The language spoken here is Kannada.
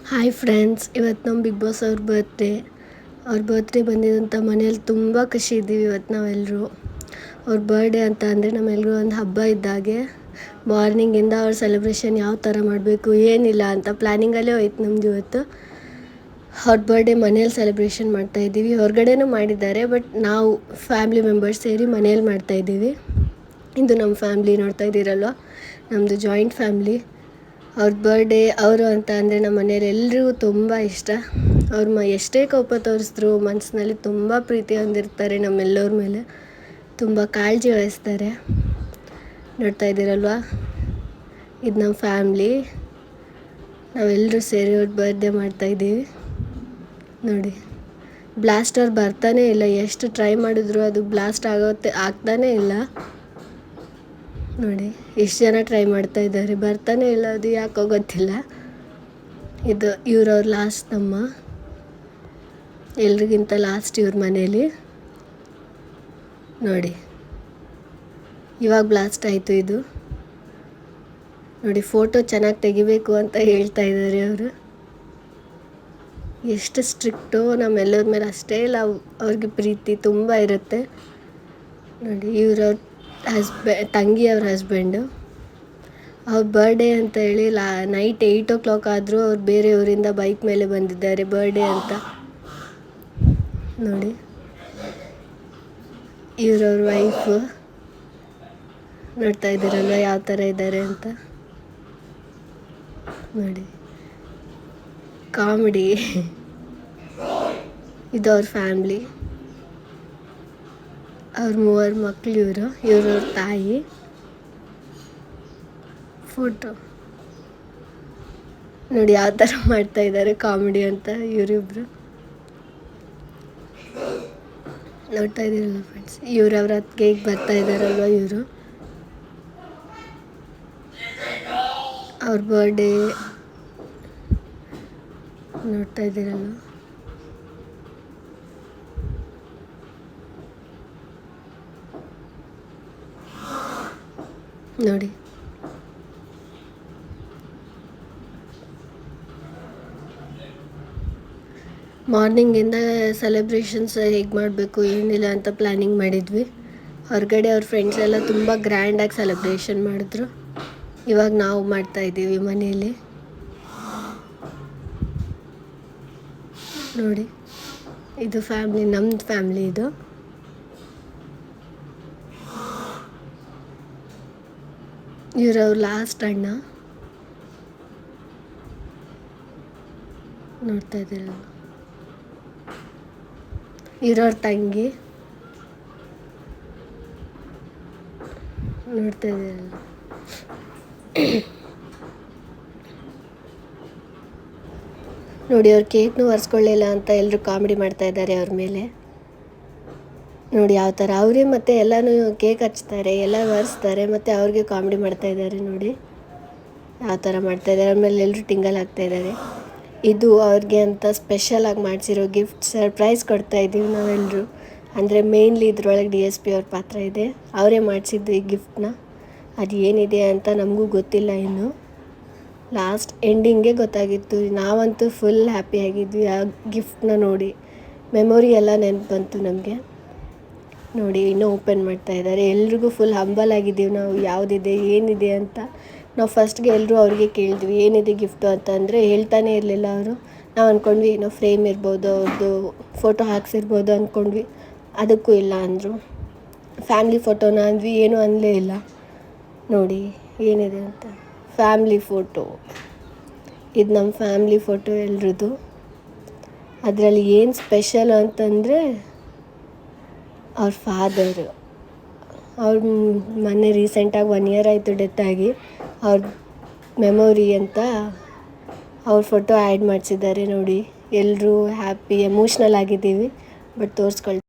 ಹಾಯ್ ಫ್ರೆಂಡ್ಸ್, ಇವತ್ತು ನಮ್ಮ ಬಿಗ್ ಬಾಸ್ ಅವ್ರ ಬರ್ತ್ಡೇ ಬಂದಿದಂಥ ಮನೇಲಿ ತುಂಬ ಖುಷಿ ಇದ್ದೀವಿ. ಇವತ್ತು ನಾವೆಲ್ಲರೂ ಅವ್ರ ಬರ್ಡೇ ಅಂತ ಅಂದರೆ ನಮ್ಮೆಲ್ಲರೂ ಒಂದು ಹಬ್ಬ ಇದ್ದಾಗೆ. ಮಾರ್ನಿಂಗಿಂದ ಅವ್ರ ಸೆಲೆಬ್ರೇಷನ್ ಯಾವ ಥರ ಮಾಡಬೇಕು ಏನಿಲ್ಲ ಅಂತ ಪ್ಲ್ಯಾನಿಂಗಲ್ಲೇ ಹೋಯ್ತು ನಮ್ಮದು. ಇವತ್ತು ಅವ್ರ ಬರ್ಡೇ ಮನೇಲಿ ಸೆಲೆಬ್ರೇಷನ್ ಮಾಡ್ತಾಯಿದ್ದೀವಿ. ಹೊರಗಡೆನೂ ಮಾಡಿದ್ದಾರೆ, ಬಟ್ ನಾವು ಫ್ಯಾಮ್ಲಿ ಮೆಂಬರ್ಸ್ ಸೇರಿ ಮನೇಲಿ ಮಾಡ್ತಾಯಿದ್ದೀವಿ. ಇದು ನಮ್ಮ ಫ್ಯಾಮ್ಲಿ ನೋಡ್ತಾ ಇದ್ದೀರಲ್ವ, ನಮ್ಮದು ಜಾಯಿಂಟ್ ಫ್ಯಾಮ್ಲಿ. ಅವ್ರ ಬರ್ಡೇ ಅವರು ಅಂತ ಅಂದರೆ ನಮ್ಮ ಮನೆಯಲ್ಲಿ ಎಲ್ರಿಗೂ ತುಂಬ ಇಷ್ಟ. ಅವ್ರು ಎಷ್ಟೇ ಕೋಪ ತೋರಿಸಿದ್ರು ಮನಸ್ಸಿನಲ್ಲಿ ತುಂಬ ಪ್ರೀತಿ ಹೊಂದಿರ್ತಾರೆ ನಮ್ಮೆಲ್ಲರ ಮೇಲೆ, ತುಂಬ ಕಾಳಜಿ ವಹಿಸ್ತಾರೆ. ನೋಡ್ತಾ ಇದ್ದೀರಲ್ವ, ಇದು ನಮ್ಮ ಫ್ಯಾಮ್ಲಿ. ನಾವೆಲ್ಲರೂ ಸೇರಿ ಅವ್ರ ಬರ್ಡೇ ಮಾಡ್ತಾಯಿದ್ದೀವಿ. ನೋಡಿ, ಬ್ಲಾಸ್ಟರ್ ಬರ್ತಾನೇ ಇಲ್ಲ. ಎಷ್ಟು ಟ್ರೈ ಮಾಡಿದ್ರು ಅದು ಬ್ಲಾಸ್ಟ್ ಆಗ್ತಾನೇ ಇಲ್ಲ. ನೋಡಿ, ಎಷ್ಟು ಜನ ಟ್ರೈ ಮಾಡ್ತಾ ಇದ್ದಾರೆ, ಬರ್ತಾನೆ ಇಲ್ಲ, ಅದು ಯಾಕೋ ಗೊತ್ತಿಲ್ಲ. ಇದು ಇವ್ರವ್ರ ಲಾಸ್ಟ್ ತಮ್ಮ, ಎಲ್ರಿಗಿಂತ ಲಾಸ್ಟ್ ಇವ್ರ ಮನೇಲಿ. ನೋಡಿ, ಇವಾಗ ಬ್ಲಾಸ್ಟ್ ಆಯಿತು ಇದು. ನೋಡಿ, ಫೋಟೋ ಚೆನ್ನಾಗಿ ತೆಗಿಬೇಕು ಅಂತ ಹೇಳ್ತಾ ಇದ್ದಾರೆ ಅವರು. ಎಷ್ಟು ಸ್ಟ್ರಿಕ್ಟು ನಮ್ಮೆಲ್ಲರ ಮೇಲೆ ಅಷ್ಟೇ ಅವ್ರಿಗೆ ಪ್ರೀತಿ ತುಂಬ ಇರುತ್ತೆ. ನೋಡಿ, ಇವ್ರವ್ರ ತಂಗಿಯವ್ರ ಹಸ್ಬೆಂಡು. ಅವ್ರ ಬರ್ಡೇ ಅಂತ ಹೇಳಿ ನೈಟ್ 8 o'clock ಆದರೂ ಅವ್ರು ಬೇರೆಯವರಿಂದ ಬೈಕ್ ಮೇಲೆ ಬಂದಿದ್ದಾರೆ ಬರ್ಡೇ ಅಂತ. ನೋಡಿ, ಇವ್ರವ್ರ ವೈಫು. ನೋಡ್ತಾ ಇದ್ದೀರಲ್ವ ಯಾವ ಥರ ಇದ್ದಾರೆ ಅಂತ. ನೋಡಿ, ಕಾಮಿಡಿ. ಇದು ಅವ್ರ ಫ್ಯಾಮ್ಲಿ. ಅವ್ರ 3 ಮಕ್ಕಳು ಇವ್ರವ್ರ ತಾಯಿ. ಫೋಟೋ ನೋಡಿ ಯಾವ ಥರ ಮಾಡ್ತಾ ಇದ್ದಾರೆ ಕಾಮಿಡಿ ಅಂತ ಇವರಿಬ್ರು. ನೋಡ್ತಾ ಇದ್ದೀರಲ್ಲ ಫ್ರೆಂಡ್ಸ್, ಇವ್ರವ್ರ ಕೇಕ್ ಬರ್ತಾ ಇದ್ದಾರಲ್ವ ಇವರು. ಅವ್ರ ಬರ್ಡೇ ನೋಡ್ತಾ ಇದ್ದೀರಲ್ವ. ನೋಡಿ, ಮಾರ್ನಿಂಗಿಂದ ಸೆಲೆಬ್ರೇಷನ್ಸ್ ಹೇಗೆ ಮಾಡಬೇಕು ಏನಿಲ್ಲ ಅಂತ ಪ್ಲ್ಯಾನಿಂಗ್ ಮಾಡಿದ್ವಿ. ಹೊರಗಡೆ ಅವ್ರ ಫ್ರೆಂಡ್ಸ್ ಎಲ್ಲ ತುಂಬ ಗ್ರ್ಯಾಂಡಾಗಿ ಸೆಲೆಬ್ರೇಷನ್ ಮಾಡಿದ್ರು. ಇವಾಗ ನಾವು ಮಾಡ್ತಾಯಿದ್ದೀವಿ ಮನೆಯಲ್ಲಿ. ನೋಡಿ, ಇದು ಫ್ಯಾಮ್ಲಿ, ನಮ್ಮದು ಫ್ಯಾಮ್ಲಿ ಇದು. ಇವ್ರವ್ರ ಲಾಸ್ಟ್ ಅಣ್ಣ. ನೋಡ್ತಾ ಇದ್ದೀರಲ್ಲ, ಇವ್ರವ್ರ ತಂಗಿ. ನೋಡ್ತಾ ಇದ್ದೀರಲ್ಲ. ನೋಡಿ, ಅವ್ರ ಕೇಕ್ನೂ ಒರೆಸ್ಕೊಳ್ಳಿಲ್ಲ ಅಂತ ಎಲ್ಲರೂ ಕಾಮಿಡಿ ಮಾಡ್ತಾ ಇದ್ದಾರೆ ಅವ್ರ ಮೇಲೆ. ನೋಡಿ ಯಾವ ಥರ ಅವರೇ ಮತ್ತು ಎಲ್ಲನೂ ಕೇಕ್ ಹಚ್ತಾರೆ, ಎಲ್ಲ ಒರೆಸ್ತಾರೆ, ಮತ್ತು ಅವ್ರಿಗೆ ಕಾಮಿಡಿ ಮಾಡ್ತಾ ಇದ್ದಾರೆ. ನೋಡಿ ಯಾವ ಥರ ಮಾಡ್ತಾ ಇದ್ದಾರೆ. ಅವ್ರ ಮೇಲೆ ಎಲ್ಲರೂ ಟಿಂಗಲ್ ಆಗ್ತಾಯಿದ್ದಾರೆ. ಇದು ಅವ್ರಿಗೆ ಅಂತ ಸ್ಪೆಷಲಾಗಿ ಮಾಡಿಸಿರೋ ಗಿಫ್ಟ್. ಸರ್ಪ್ರೈಸ್ ಕೊಡ್ತಾ ಇದ್ದೀವಿ ನಾವೆಲ್ಲರೂ. ಅಂದರೆ ಮೇನ್ಲಿ ಇದ್ರೊಳಗೆ DSP ಅವ್ರ ಪಾತ್ರ ಇದೆ. ಅವರೇ ಮಾಡಿಸಿದ್ದು ಈ ಗಿಫ್ಟನ್ನ. ಅದು ಏನಿದೆ ಅಂತ ನಮಗೂ ಗೊತ್ತಿಲ್ಲ ಇನ್ನು. ಲಾಸ್ಟ್ ಎಂಡಿಂಗೇ ಗೊತ್ತಾಗಿತ್ತು. ನಾವಂತೂ ಫುಲ್ ಹ್ಯಾಪಿಯಾಗಿದ್ವಿ ಆ ಗಿಫ್ಟನ್ನ ನೋಡಿ. ಮೆಮೊರಿ ಎಲ್ಲ ನೆನಪು ಬಂತು ನಮಗೆ. ನೋಡಿ, ಇನ್ನೂ ಓಪನ್ ಮಾಡ್ತಾ ಇದ್ದಾರೆ. ಎಲ್ರಿಗೂ ಫುಲ್ ಹಂಬಲ್ ಆಗಿದ್ದೀವಿ ನಾವು, ಯಾವುದಿದೆ ಏನಿದೆ ಅಂತ. ನಾವು ಫಸ್ಟ್ಗೆ ಎಲ್ಲರೂ ಅವ್ರಿಗೆ ಕೇಳಿದ್ವಿ ಏನಿದೆ ಗಿಫ್ಟು ಅಂತಂದರೆ ಹೇಳ್ತಾನೆ ಇರಲಿಲ್ಲ ಅವರು. ನಾವು ಅಂದ್ಕೊಂಡ್ವಿ ಏನೋ ಫ್ರೇಮ್ ಇರ್ಬೋದು, ಅವ್ರದ್ದು ಫೋಟೋ ಹಾಕ್ಸಿರ್ಬೋದು ಅಂದ್ಕೊಂಡ್ವಿ. ಅದಕ್ಕೂ ಇಲ್ಲ ಅಂದರು. ಫ್ಯಾಮ್ಲಿ ಫೋಟೋನ ಅಂದ್ವಿ, ಏನೂ ಅನ್ನಲೇ ಇಲ್ಲ. ನೋಡಿ ಏನಿದೆ ಅಂತ. Family photo. ಇದು ನಮ್ಮ ಫ್ಯಾಮ್ಲಿ ಫೋಟೋ ಎಲ್ರದ್ದು. ಅದರಲ್ಲಿ ಏನು ಸ್ಪೆಷಲ್ ಅಂತಂದರೆ ಅವ್ರ ಫಾದರು. ಅವ್ರ ಮೊನ್ನೆ ರೀಸೆಂಟಾಗಿ 1 year ಆಯಿತು ಡೆತ್ ಆಗಿ. ಅವ್ರ ಮೆಮೊರಿ ಅಂತ ಅವ್ರ ಫೋಟೋ ಆ್ಯಡ್ ಮಾಡಿಸಿದ್ದಾರೆ. ನೋಡಿ, ಎಲ್ಲರೂ ಹ್ಯಾಪಿ ಎಮೋಷ್ನಲ್ ಆಗಿದ್ದೀವಿ, ಬಟ್ ತೋರಿಸ್ಕೊಳ್ತೀವಿ.